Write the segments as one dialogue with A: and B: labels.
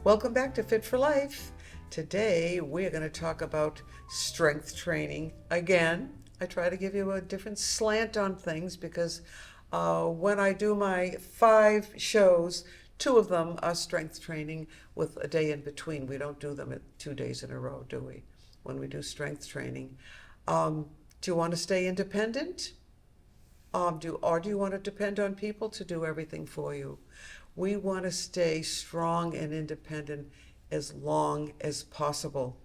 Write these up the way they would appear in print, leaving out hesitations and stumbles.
A: Welcome back to Fit for Life. Today we're going to talk about strength training. Again, I try to give you a different slant on things because when I do my 5 shows, 2 of them are strength training with a day in between. We don't do them at 2 days in a row, do we? When we do strength training. Do you want to stay independent? Do you want to depend on people to do everything for you? We want to stay strong and independent as long as possible.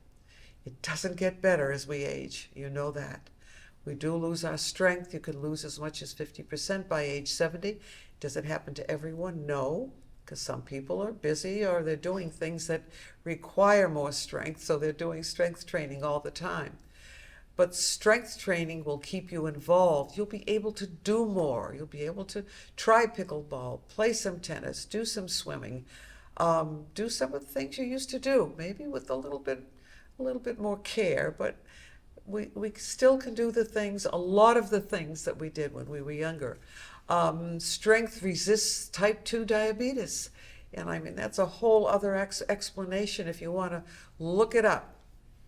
A: It doesn't get better as we age. You know that. We do lose our strength. You can lose as much as 50% by age 70. Does it happen to everyone? No, because some people are busy or they're doing things that require more strength, so they're doing strength training all the time. But strength training will keep you involved. You'll be able to do more. You'll be able to try pickleball, play some tennis, do some swimming, do some of the things you used to do, maybe with a little bit more care. But we still can do a lot of the things that we did when we were younger. Strength resists type 2 diabetes. And I mean, that's a whole other explanation if you want to look it up.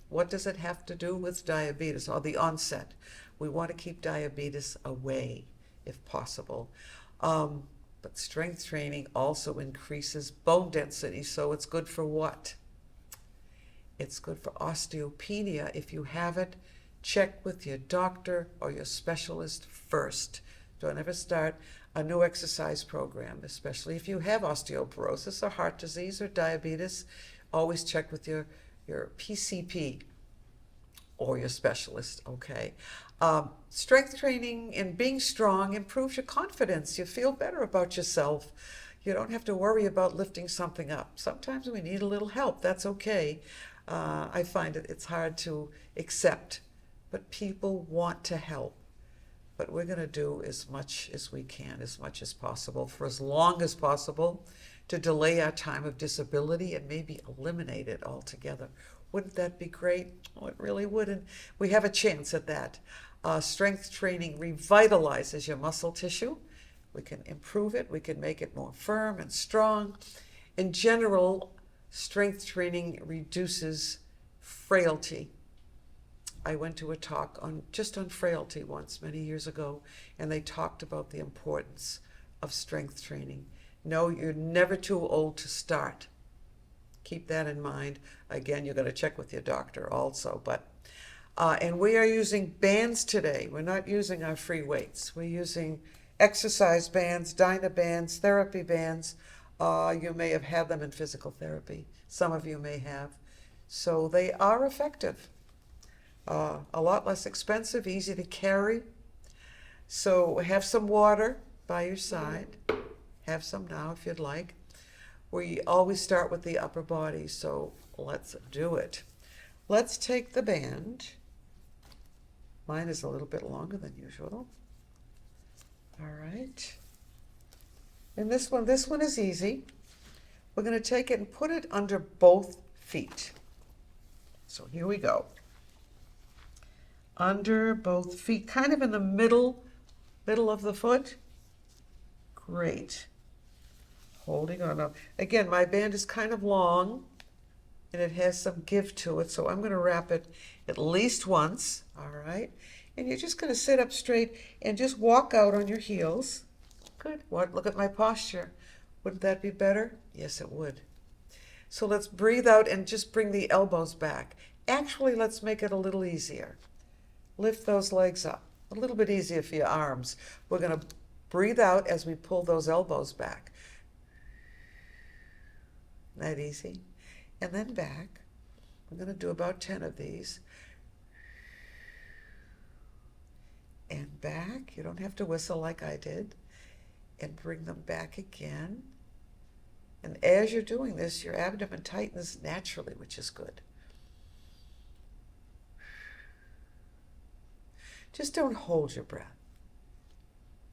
A: What does it have to do with diabetes or the onset? We want to keep diabetes away if possible. But strength training also increases bone density, so it's good for what? It's good for osteopenia. If you have it, check with your doctor or your specialist first. Don't ever start a new exercise program, especially if you have osteoporosis or heart disease or diabetes. Always check with your PCP or your specialist, okay? Strength training and being strong improves your confidence. You feel better about yourself. You don't have to worry about lifting something up. Sometimes we need a little help. That's okay. I find it's hard to accept, but people want to help. But we're going to do as much as we can, as much as possible, for as long as possible, to delay our time of disability and maybe eliminate it altogether. Wouldn't that be great? Oh, it really would. And we have a chance at that. Strength training revitalizes your muscle tissue. We can improve it. We can make it more firm and strong. In general, strength training reduces frailty. I went to a talk just on frailty once, many years ago, and they talked about the importance of strength training. No, you're never too old to start. Keep that in mind. Again, you're going to check with your doctor also. And we are using bands today. We're not using our free weights. We're using exercise bands, dyna bands, therapy bands. You may have had them in physical therapy. Some of you may have. So they are effective. A lot less expensive, easy to carry. So have some water by your side. Have some now if you'd like. We always start with the upper body, so let's do it. Let's take the band. Mine is a little bit longer than usual. All right. And this one is easy. We're going to take it and put it under both feet. So here we go. Under both feet, kind of in the middle of the foot. Great. Holding on up. Again, my band is kind of long and it has some give to it, so I'm going to wrap it at least once, all right? And you're just going to sit up straight and just walk out on your heels. Good. Look at my posture. Wouldn't that be better? Yes, it would. So let's breathe out and just bring the elbows back. Actually, let's make it a little easier. Lift those legs up. A little bit easier for your arms. We're going to breathe out as we pull those elbows back. That easy. And then back. We're going to do about 10 of these. And back. You don't have to whistle like I did. And bring them back again. And as you're doing this, your abdomen tightens naturally, which is good. Just don't hold your breath.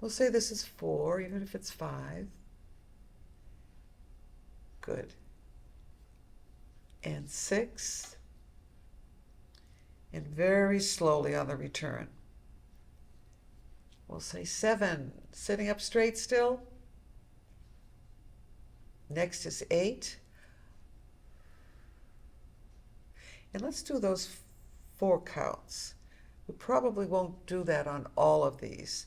A: We'll say this is 4, even if it's 5. Good. And 6. And very slowly on the return. We'll say 7. Sitting up straight still. Next is 8. And let's do those 4 counts. We probably won't do that on all of these.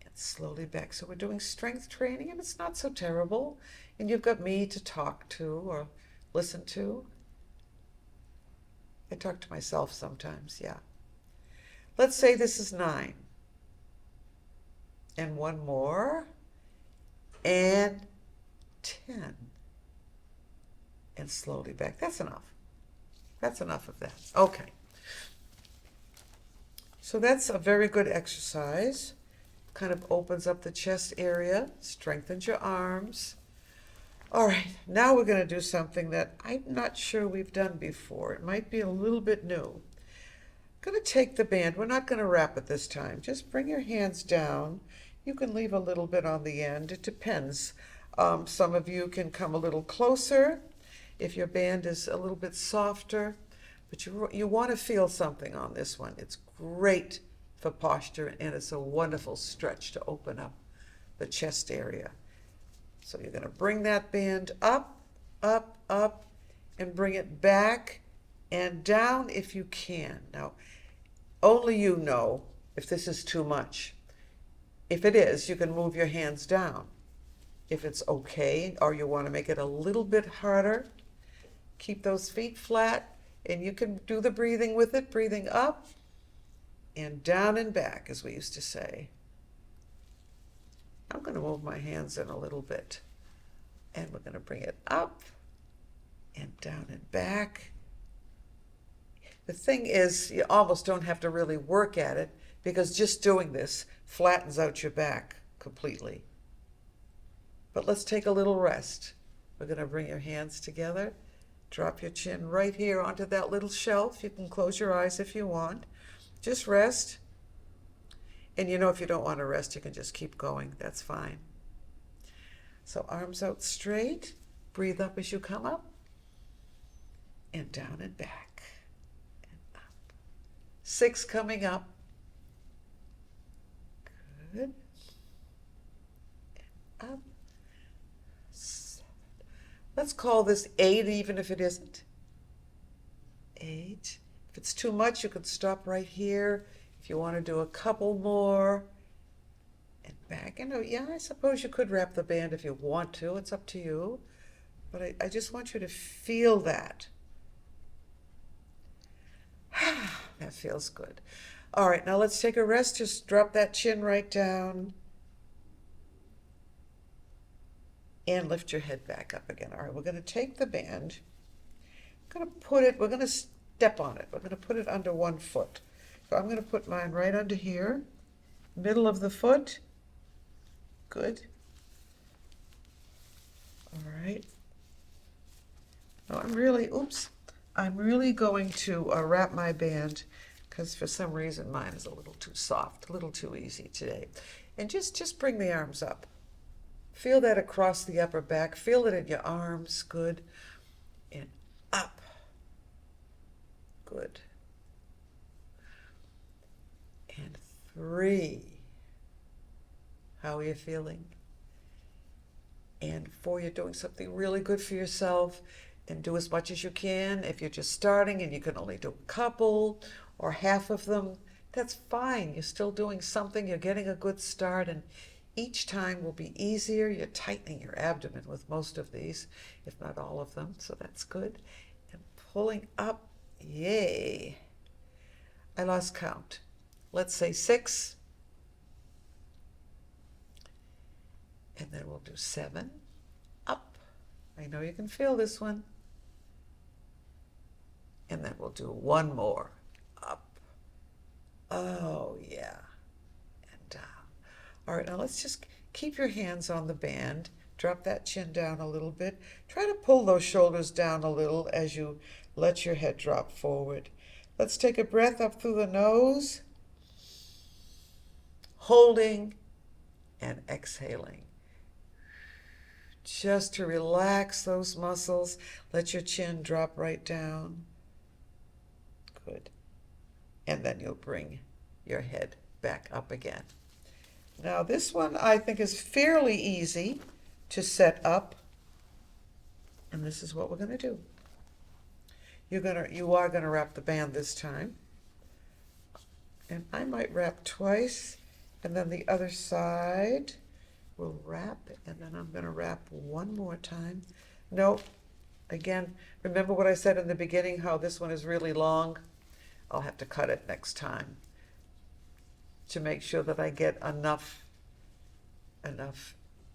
A: And slowly back. So we're doing strength training, and it's not so terrible. And you've got me to talk to or listen to. I talk to myself sometimes, yeah. Let's say this is 9. And 1 more. And 10. And slowly back. That's enough. That's enough of that. Okay. So that's a very good exercise. Kind of opens up the chest area, strengthens your arms. All right, now we're going to do something that I'm not sure we've done before. It might be a little bit new. I'm going to take the band. We're not going to wrap it this time. Just bring your hands down. You can leave a little bit on the end. It depends. Some of you can come a little closer if your band is a little bit softer. But you want to feel something on this one. It's great for posture, and it's a wonderful stretch to open up the chest area. So you're going to bring that band up, up, up, and bring it back and down if you can. Now, only you know if this is too much. If it is, you can move your hands down. If it's okay, or you want to make it a little bit harder, keep those feet flat, and you can do the breathing with it, breathing up and down and back, as we used to say. I'm going to move my hands in a little bit, and we're going to bring it up and down and back. The thing is, you almost don't have to really work at it, because just doing this flattens out your back completely. But let's take a little rest. We're going to bring your hands together, drop your chin right here onto that little shelf. You can close your eyes if you want. Just rest. And you know, if you don't want to rest, you can just keep going. That's fine. So arms out straight. Breathe up as you come up. And down and back. And up. 6 coming up. Good. And up. 7. Let's call this 8, even if it isn't. 8. If it's too much, you can stop right here. If you want to do a couple more. And back. And yeah, I suppose you could wrap the band if you want to. It's up to you. But I just want you to feel that. That feels good. All right, now let's take a rest. Just drop that chin right down. And lift your head back up again. All right, we're going to take the band. We're going to step on it. We're going to put it under one foot. So I'm going to put mine right under here, middle of the foot. Good. All right. Now I'm really going to wrap my band, because for some reason mine is a little too soft, a little too easy today. And just bring the arms up. Feel that across the upper back. Feel it in your arms. Good. And up. Good. And 3. How are you feeling? And 4, you're doing something really good for yourself. And do as much as you can. If you're just starting and you can only do a couple or half of them, that's fine. You're still doing something. You're getting a good start. And each time will be easier. You're tightening your abdomen with most of these, if not all of them. So that's good. And pulling up. Yay. I lost count. Let's say 6. And then we'll do 7. Up. I know you can feel this one. And then we'll do 1 more. Up. Oh, yeah. And down. All right, now let's just keep your hands on the band. Drop that chin down a little bit. Try to pull those shoulders down a little as you let your head drop forward. Let's take a breath up through the nose. Holding and exhaling. Just to relax those muscles. Let your chin drop right down. Good. And then you'll bring your head back up again. Now this one I think is fairly easy to set up. And this is what we're going to do. You are gonna wrap the band this time. And I might wrap twice, and then the other side will wrap, and then I'm gonna wrap one more time. No, again, remember what I said in the beginning, how this one is really long? I'll have to cut it next time to make sure that I get enough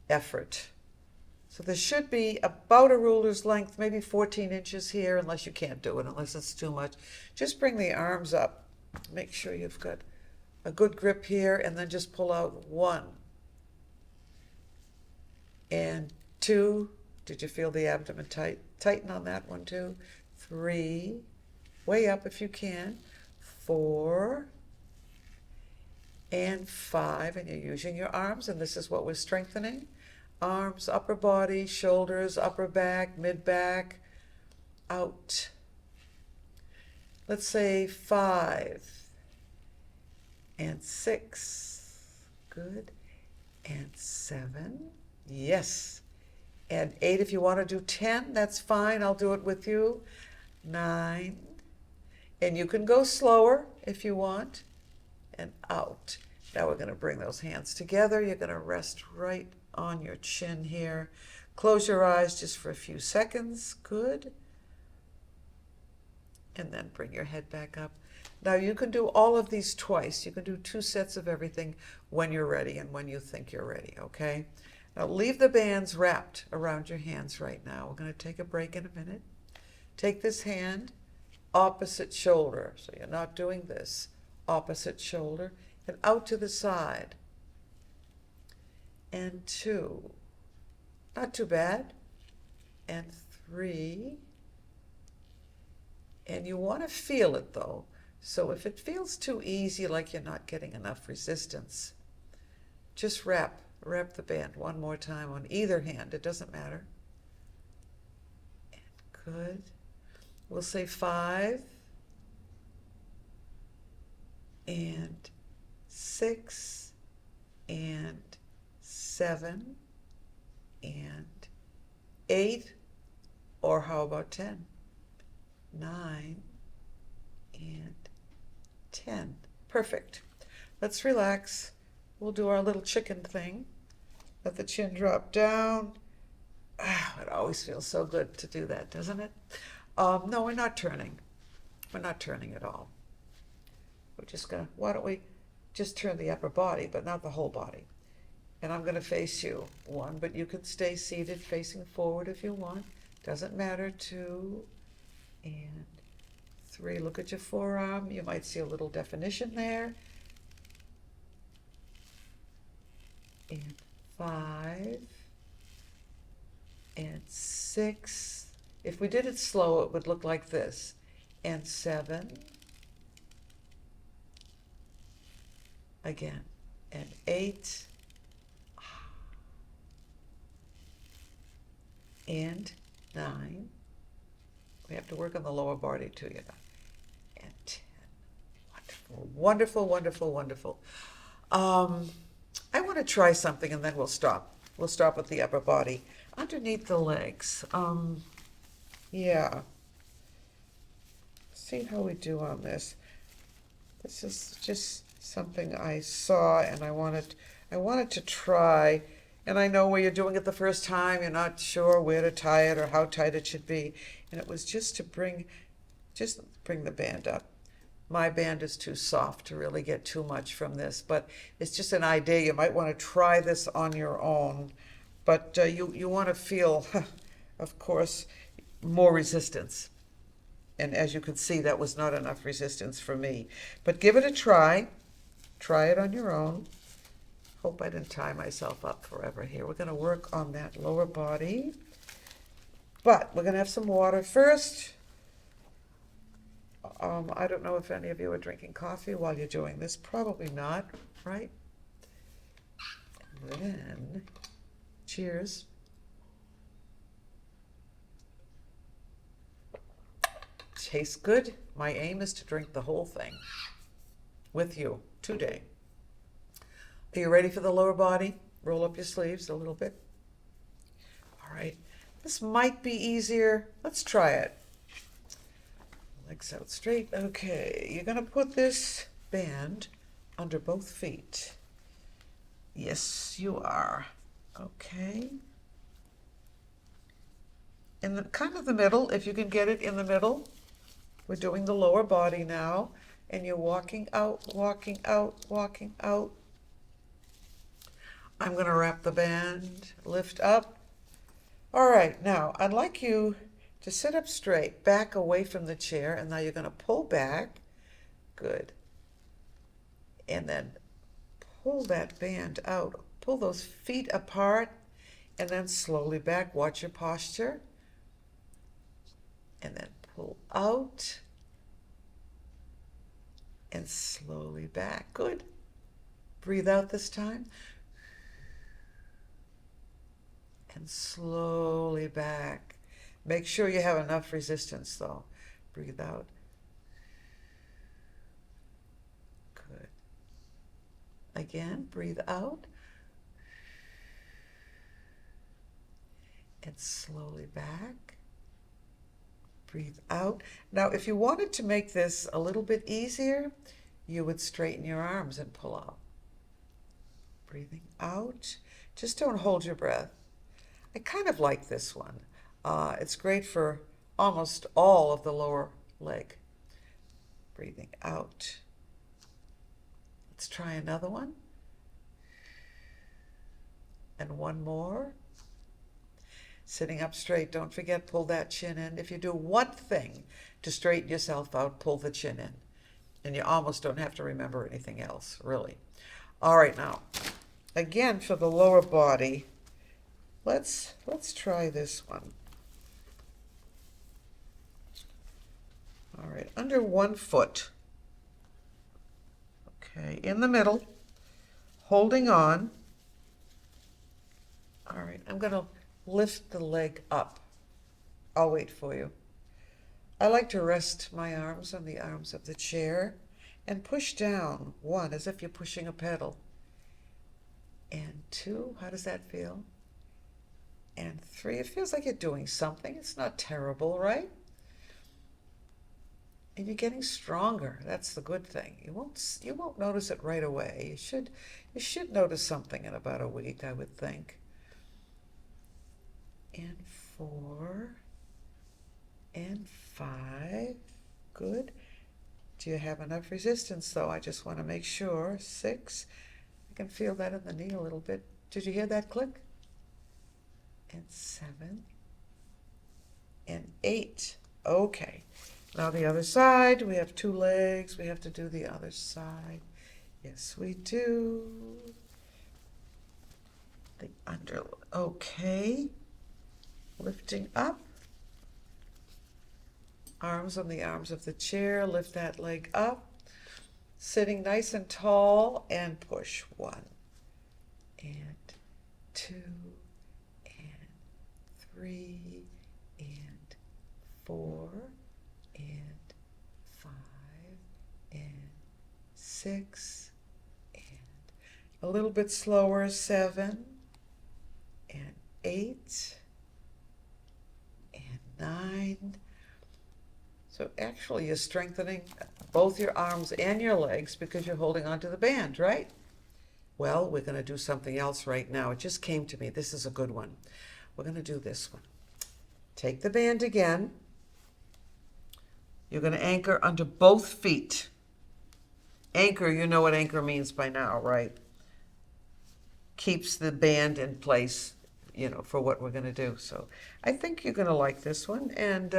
A: effort. So there should be about a ruler's length, maybe 14 inches here, unless you can't do it, unless it's too much. Just bring the arms up. Make sure you've got a good grip here, and then just pull out 1 and 2. Did you feel the abdomen tight? Tighten on that one too. 3, way up if you can. 4 and 5, and you're using your arms, and this is what we're strengthening. Arms, upper body, shoulders, upper back, mid back, out. Let's say 5 and 6, good, and 7, yes, and 8. If you want to do 10, that's fine, I'll do it with you. 9, and you can go slower if you want, and out. Now we're going to bring those hands together. You're going to rest right on your chin here. Close your eyes just for a few seconds, good. And then bring your head back up. Now you can do all of these twice. You can do 2 sets of everything when you're ready and when you think you're ready, okay? Now leave the bands wrapped around your hands right now. We're going to take a break in a minute. Take this hand, opposite shoulder. So you're not doing this. Opposite shoulder and out to the side. And 2. Not too bad. And 3. And you want to feel it though. So if it feels too easy, like you're not getting enough resistance, just wrap the band one more time on either hand. It doesn't matter. And good. We'll say 5 and 6 and 7 and 8, or how about 10? 9 and 10. Perfect. Let's relax. We'll do our little chicken thing. Let the chin drop down. It always feels so good to do that, doesn't it? No, we're not turning. We're not turning at all. We're just gonna, why don't we just turn the upper body, but not the whole body. And I'm gonna face you. 1, but you can stay seated facing forward if you want. Doesn't matter. 2 and 3. Look at your forearm. You might see a little definition there. And 5 and 6. If we did it slow, it would look like this. And 7. Again. And 8. And 9. We have to work on the lower body too, you know. And 10. Wonderful, wonderful, wonderful, wonderful. I want to try something and then we'll stop. We'll stop with the upper body. Underneath the legs. Yeah. See how we do on this. This is just something I saw and I wanted to try. And I know where you're doing it the first time, you're not sure where to tie it or how tight it should be. And it was just to bring the band up. My band is too soft to really get too much from this, but it's just an idea. You might want to try this on your own, but you want to feel, of course, more resistance. And as you can see, that was not enough resistance for me. But give it a try. Try it on your own. Hope I didn't tie myself up forever here. We're going to work on that lower body. But we're going to have some water first. I don't know if any of you are drinking coffee while you're doing this. Probably not, right? And then, cheers. Tastes good. My aim is to drink the whole thing with you today. Are you ready for the lower body? Roll up your sleeves a little bit. All right. This might be easier. Let's try it. Legs out straight. Okay, you're going to put this band under both feet. Yes, you are. Okay. In the kind of the middle, if you can get it in the middle. We're doing the lower body now, and you're walking out, walking out, walking out. I'm going to wrap the band, lift up. All right, now I'd like you to sit up straight, back away from the chair, and now you're going to pull back. Good. And then pull that band out. Pull those feet apart, and then slowly back. Watch your posture. And then pull out. And slowly back. Good. Breathe out this time. And slowly back. Make sure you have enough resistance though. Breathe out. Good. Again, breathe out. And slowly back. Breathe out. Now, if you wanted to make this a little bit easier, you would straighten your arms and pull out. Breathing out. Just don't hold your breath. I kind of like this one. It's great for almost all of the lower leg. Breathing out. Let's try another one. And one more. Sitting up straight, don't forget, pull that chin in. If you do one thing to straighten yourself out, pull the chin in. And you almost don't have to remember anything else, really. All right, now, again, for the lower body, let's try this one. All right, under 1 foot. Okay, in the middle, holding on. All right, I'm going to lift the leg up. I'll wait for you. I like to rest my arms on the arms of the chair and push down. 1, as if you're pushing a pedal. And 2, how does that feel? And 3, it feels like you're doing something. It's not terrible, right? And you're getting stronger. That's the good thing. You won't notice it right away. You should notice something in about a week, I would think. And 4, and 5, good. Do you have enough resistance though? I just want to make sure. 6, I can feel that in the knee a little bit. Did you hear that click? And 7, and 8, okay. Now the other side, we have 2 legs, we have to do the other side. Yes, we do. The under, okay. Lifting up, arms on the arms of the chair, lift that leg up, sitting nice and tall, and push. 1, and 2, and 3, and 4, and 5, and 6, and a little bit slower, 7, and 8, 9. So actually you're strengthening both your arms and your legs because you're holding onto the band, right? Well, we're going to do something else right now. It just came to me. This is a good one. We're going to do this one. Take the band again. You're going to anchor under both feet. Anchor, you know what anchor means by now, right? Keeps the band in place, you know, for what we're going to do. So I think you're going to like this one, and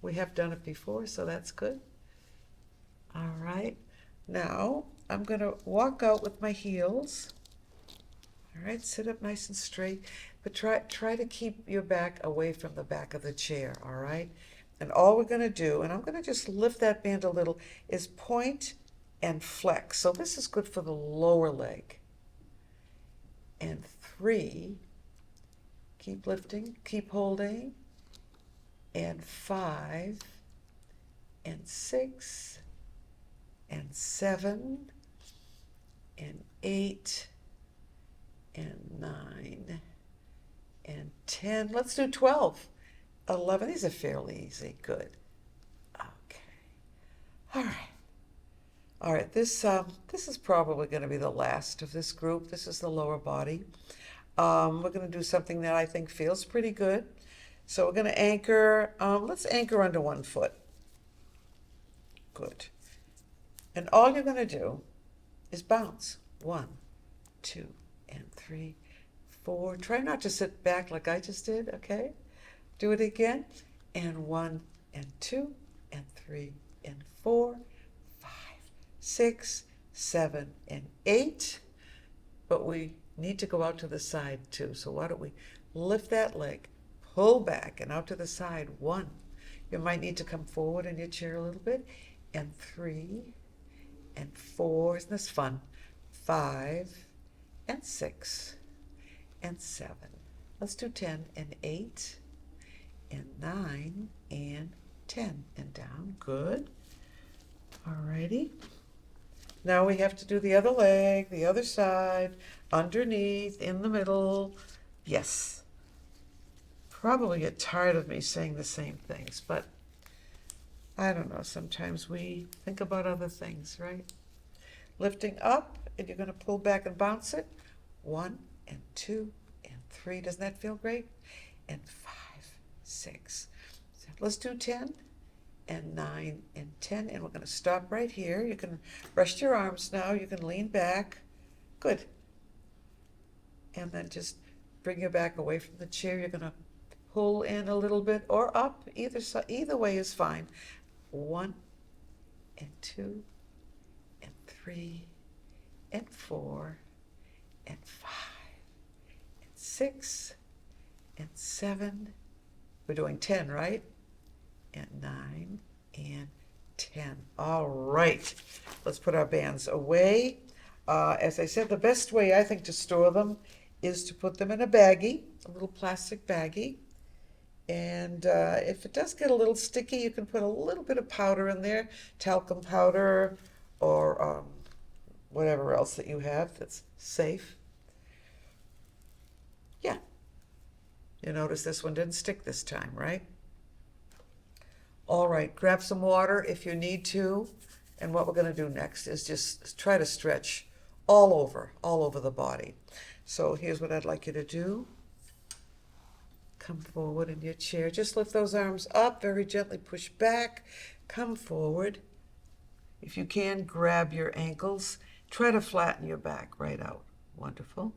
A: we have done it before, so that's good. All right, now I'm going to walk out with my heels. All right, sit up nice and straight, but try to keep your back away from the back of the chair, all right? And all we're going to do, and I'm going to just lift that band a little, is point and flex. So this is good for the lower leg. And 3, keep lifting, keep holding, and 5, and 6, and 7, and 8, and 9, and 10. Let's do 12, 11. These are fairly easy. Good. Okay. All right. All right, this is probably going to be the last of this group. This is the lower body. We're going to do something that I think feels pretty good. So we're going to anchor. Let's anchor under one foot. Good. And all you're going to do is bounce. 1, 2, and 3, 4. Try not to sit back like I just did, okay? Do it again. And 1, and 2, and 3, and 4, 5, 6, 7, and 8. But we need to go out to the side too. So why don't we lift that leg, pull back, and out to the side. 1. You might need to come forward in your chair a little bit. And 3, and 4. Isn't this fun? 5, and 6, and 7. Let's do 10, and 8, and 9, and 10, and down. Good. Alrighty. Now we have to do the other leg, the other side, underneath, in the middle. Yes. Probably get tired of me saying the same things, but I don't know. Sometimes we think about other things, right? Lifting up, and you're going to pull back and bounce it. 1, and 2, and 3. Doesn't that feel great? And 5, 6. Let's do 10, and 9, and 10. And we're going to stop right here. You can rest your arms now. You can lean back. Good. And then just bring your back away from the chair. You're going to pull in a little bit or up. Either way is fine. 1, and 2, and 3, and 4, and 5, and 6, and 7. We're doing 10, right? And 9, and 10. All right. Let's put our bands away. As I said, the best way I think to store them is to put them in a baggie, a little plastic baggie. And if it does get a little sticky, you can put a little bit of powder in there, talcum powder or whatever else that you have that's safe. Yeah. You notice this one didn't stick this time, right? All right, grab some water if you need to. And what we're going to do next is just try to stretch all over the body. So here's what I'd like you to do. Come forward in your chair. Just lift those arms up, very gently push back. Come forward. If you can, grab your ankles. Try to flatten your back right out. Wonderful.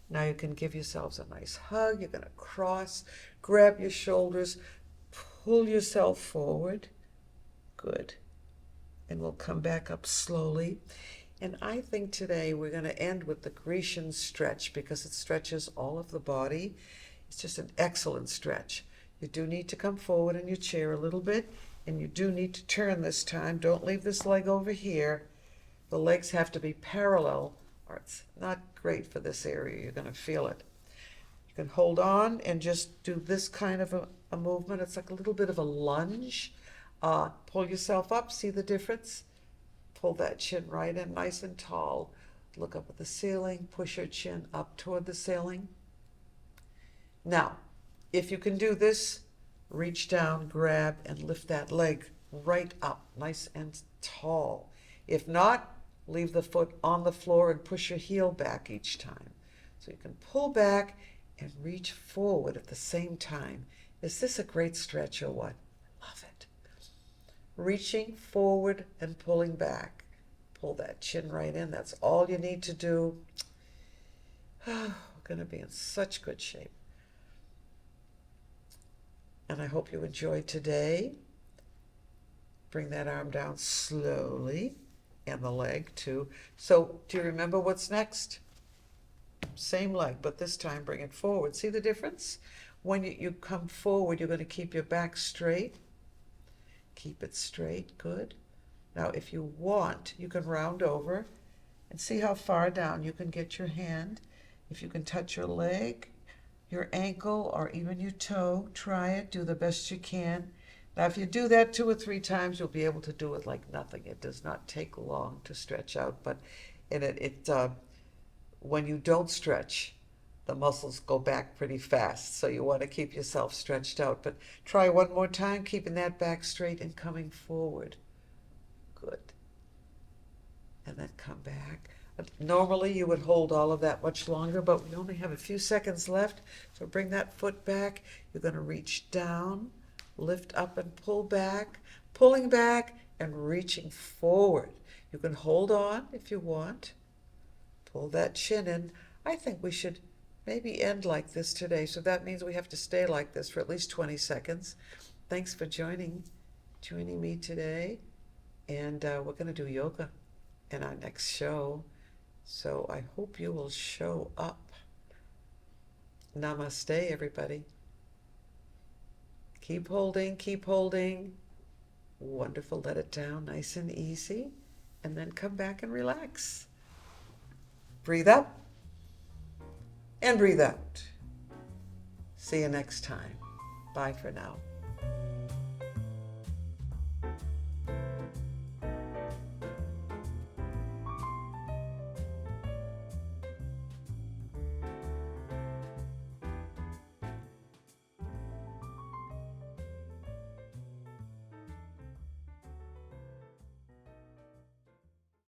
A: Now you can give yourselves a nice hug. You're going to cross, grab your shoulders, pull yourself forward. Good. And we'll come back up slowly. And I think today we're going to end with the Grecian stretch because it stretches all of the body. It's just an excellent stretch. You do need to come forward in your chair a little bit, and you do need to turn this time. Don't leave this leg over here. The legs have to be parallel, or it's not great for this area. You're going to feel it. You can hold on and just do this kind of a movement. It's like a little bit of a lunge. Pull yourself up. See the difference? Pull that chin right in, nice and tall. Look up at the ceiling. Push your chin up toward the ceiling. Now, if you can do this, reach down, grab, and lift that leg right up, nice and tall. If not, leave the foot on the floor and push your heel back each time. So you can pull back and reach forward at the same time. Is this a great stretch or what? Love it. Reaching forward and pulling back. Pull that chin right in. That's all you need to do. We're going to be in such good shape. And I hope you enjoyed today. Bring that arm down slowly and the leg too. So do you remember what's next? Same leg, but this time bring it forward. See the difference? When you come forward, you're going to keep your back straight. Keep it straight. Good. Now, if you want, you can round over and see how far down you can get your hand. If you can touch your leg, your ankle, or even your toe, try it. Do the best you can. Now, if you do that 2 or 3 times, you'll be able to do it like nothing. It does not take long to stretch out, but when you don't stretch, the muscles go back pretty fast. So you want to keep yourself stretched out. But try one more time, keeping that back straight and coming forward. Good. And then come back. Normally you would hold all of that much longer, but we only have a few seconds left. So bring that foot back. You're going to reach down, lift up and pull back, pulling back and reaching forward. You can hold on if you want. Pull that chin in. I think we should maybe end like this today. So that means we have to stay like this for at least 20 seconds. Thanks for joining me today. And we're going to do yoga in our next show. So I hope you will show up. Namaste, everybody. Keep holding, keep holding. Wonderful. Let it down nice and easy. And then come back and relax. Breathe up and breathe out. See you next time. Bye for now.